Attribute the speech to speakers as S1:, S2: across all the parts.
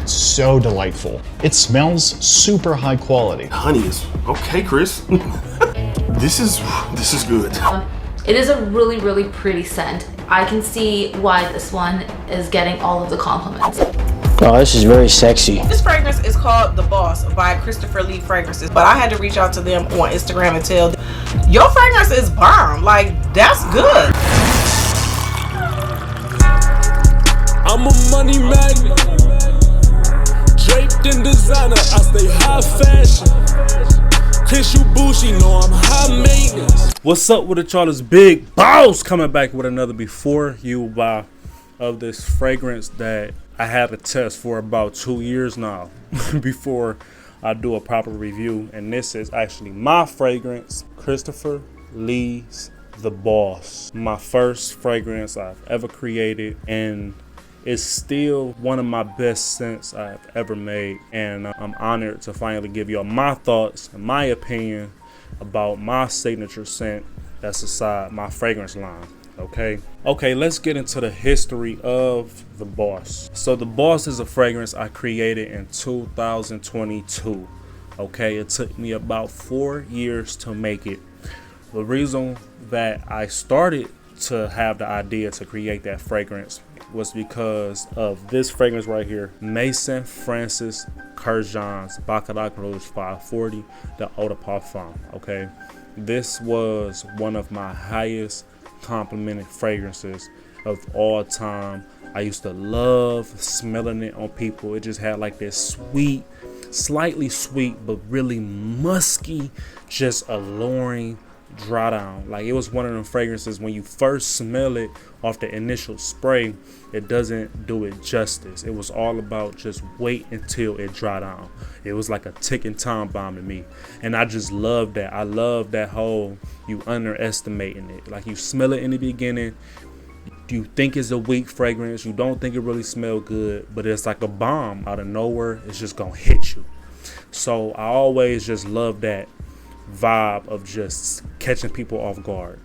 S1: It's so delightful. It smells super high quality.
S2: Honey is okay, Chris. This is good.
S3: It is a really, really pretty scent. I can see why this one is getting all of the compliments.
S4: Oh, this is very sexy.
S5: This fragrance is called The Boss by Christopher Lee Fragrances, but I had to reach out to them on Instagram and tell them, your fragrance is bomb. Like, that's good.
S6: I'm a money magnet, draped in designer. I stay high fashion. Tissue Bushi, know I'm high maintenance. What's up with it, y'all? It's Big Boss coming back with another before you buy of this fragrance that I had to test for about 2 years now before I do a proper review. And this is actually my fragrance, Christopher Lee's The Boss. My first fragrance I've ever created, and it's still one of my best scents I've ever made. And I'm honored to finally give y'all my thoughts and my opinion about my signature scent that's inside my fragrance line. Okay, let's get into the history of The Boss. So The Boss is a fragrance I created in 2022. Okay, it took me about 4 years to make it. The reason that I started to have the idea to create that fragrance was because of this fragrance right here, Maison Francis Kurkdjian's Baccarat Rouge 540, the Eau de Parfum. Okay, this was one of my highest complimented fragrances of all time. I used to love smelling it on people. It just had like this sweet, slightly sweet, but really musky, just alluring dry down. Like, it was one of them fragrances when you first smell it off the initial spray, it doesn't do it justice. It was all about just wait until it dry down. It was like a ticking time bomb to me, and I just love that. I love that whole you underestimating it. Like, you smell it in the beginning, you think it's a weak fragrance, you don't think it really smells good, but it's like a bomb out of nowhere. It's just gonna hit you. So I always just love that vibe of just catching people off guard,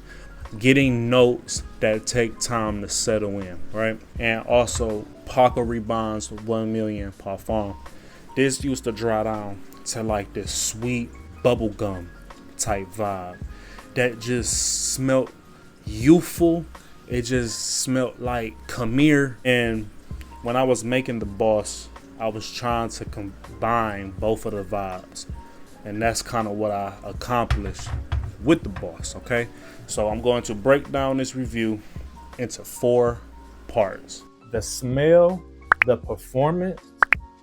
S6: getting notes that take time to settle in, right? And also Paco Rabanne's 1 million Parfum. This used to dry down to like this sweet bubblegum type vibe that just smelled youthful. It just smelled like come here. And when I was making The Boss, I was trying to combine both of the vibes, and that's kind of what I accomplished with The Boss. Okay, so I'm going to break down this review into 4 parts: the smell, the performance,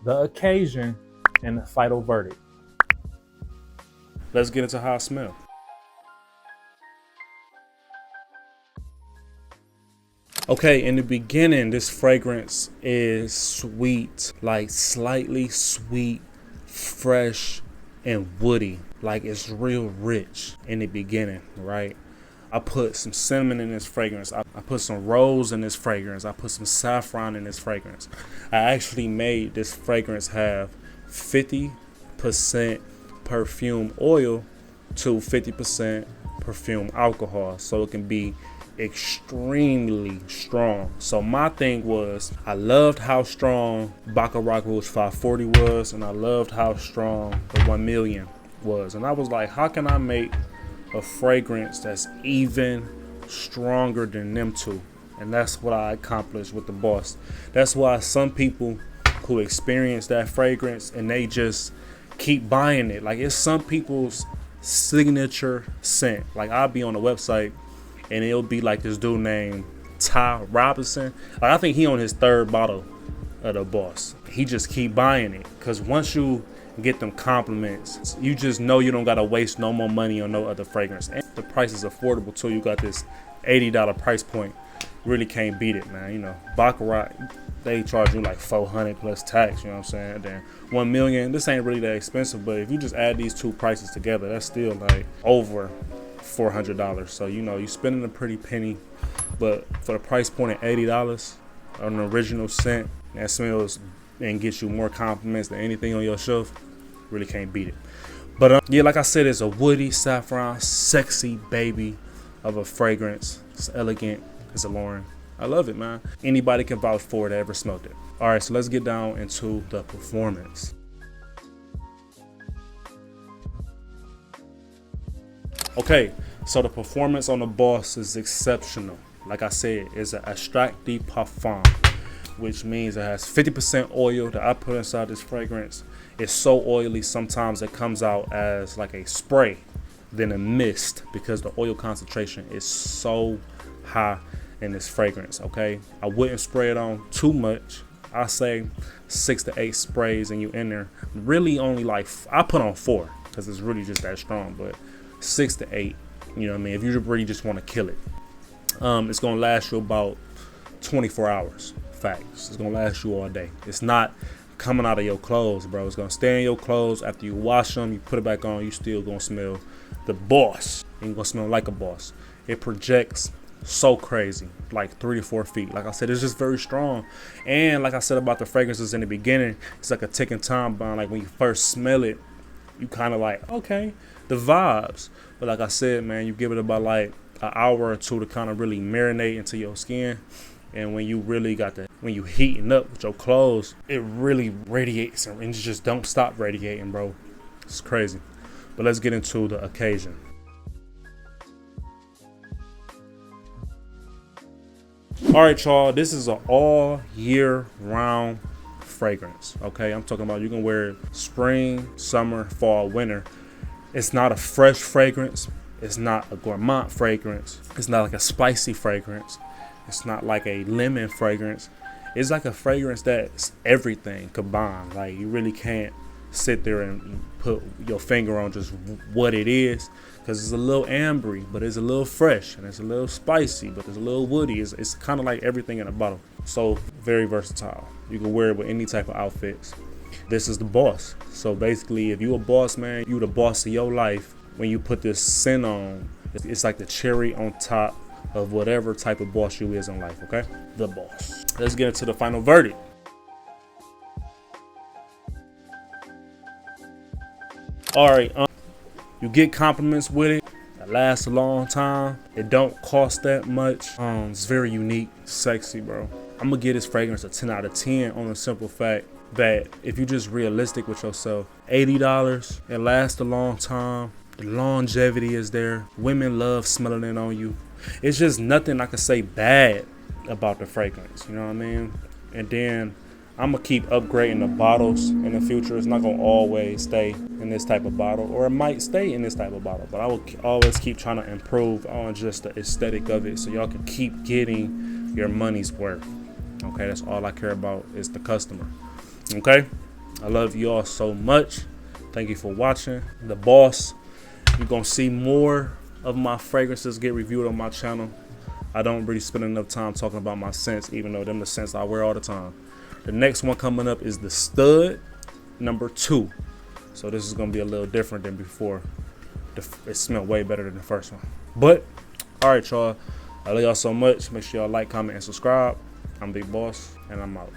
S6: the occasion, and the final verdict. Let's get into how I smell. Okay, in the beginning, this fragrance is sweet, like slightly sweet, fresh, and woody. Like, it's real rich in the beginning, right? I put some cinnamon in this fragrance. I put some rose in this fragrance. I put some saffron in this fragrance. I actually made this fragrance have 50% perfume oil to 50% perfume alcohol, so it can be extremely strong. So my thing was, I loved how strong Baccarat Rouge 540 was, and I loved how strong the 1 million was. And I was like, how can I make a fragrance that's even stronger than them two? And that's what I accomplished with The Boss. That's why some people who experience that fragrance and they just keep buying it, like, it's some people's signature scent. Like, I'll be on the website and it'll be like this dude named Ty Robinson. Like, I think he on his 3rd bottle of The Boss. He just keep buying it, because once you get them compliments, you just know you don't gotta waste no more money on no other fragrance. And the price is affordable too. You got this $80 price point. Really can't beat it, man. You know, Baccarat, they charge you like $400 plus tax, you know what I'm saying? Then 1 million, this ain't really that expensive, but if you just add these 2 prices together, that's still like over $400. So, you know, you're spending a pretty penny, but for the price point at $80 on an original scent that smells and gets you more compliments than anything on your shelf, really can't beat it. But yeah, like I said, it's a woody, saffron, sexy baby of a fragrance. It's elegant, it's alluring, I love it, man. Anybody can vouch for it that ever smelled it. All right, so let's get down into the performance. Okay, so the performance on the Boss is exceptional. Like I said, it's an extract de parfum, which means it has 50% oil that I put inside this fragrance. It's so oily, sometimes it comes out as like a spray, then a mist, because the oil concentration is so high in this fragrance, okay? I wouldn't spray it on too much. I say 6 to 8 sprays and you in there. Really only like, I put on 4 because it's really just that strong, but 6 to 8, you know what I mean? If you really just want to kill it. It's gonna last you about 24 hours, facts. It's gonna last you all day. It's not coming out of your clothes, bro. It's gonna stay in your clothes. After you wash them, you put it back on, you still gonna smell the Boss. You're gonna smell like a boss. It projects so crazy, like 3 to 4 feet. Like I said, it's just very strong. And like I said about the fragrances in the beginning, it's like a ticking time bomb. Like when you first smell it, you kind of like, okay, the vibes. But like I said, man, you give it about like an hour or two to kind of really marinate into your skin. And when you really got that, when you heating up with your clothes, it really radiates and you just don't stop radiating, bro. It's crazy. But let's get into the occasion. All right, y'all, this is an all year round fragrance, okay? I'm talking about you can wear it spring, summer, fall, winter. It's not a fresh fragrance. It's not a gourmand fragrance. It's not like a spicy fragrance. It's not like a lemon fragrance. It's like a fragrance that's everything combined. Like you really can't sit there and put your finger on just what it is, because it's a little ambery, but it's a little fresh, and it's a little spicy, but it's a little woody. It's kind of like everything in a bottle. So very versatile. You can wear it with any type of outfits. This is the Boss. So basically, if you a boss, man, you the boss of your life. When you put this scent on, it's like the cherry on top of whatever type of boss you is in life, okay? The Boss. Let's get into the final verdict. All right, you get compliments with it. It lasts a long time. It don't cost that much. It's very unique, sexy, bro. I'm gonna give this fragrance a 10 out of 10 on the simple fact that if you're just realistic with yourself, $80, it lasts a long time. The longevity is there. Women love smelling it on you. It's just nothing I can say bad about the fragrance, you know what I mean? And then I'm gonna keep upgrading the bottles in the future. It's not gonna always stay in this type of bottle, or it might stay in this type of bottle, but I will always keep trying to improve on just the aesthetic of it, so y'all can keep getting your money's worth. Okay, that's all I care about is the customer. Okay, I love y'all so much. Thank you for watching. The Boss. You're gonna see more of my fragrances get reviewed on my channel. I don't really spend enough time talking about my scents, even though them the scents I wear all the time. The next one coming up is the Stud #2. So this is gonna be a little different than before. It smelled way better than the first one. But all right, y'all, I love y'all so much. Make sure y'all like, comment, and subscribe. I'm Big Boss, and I'm out.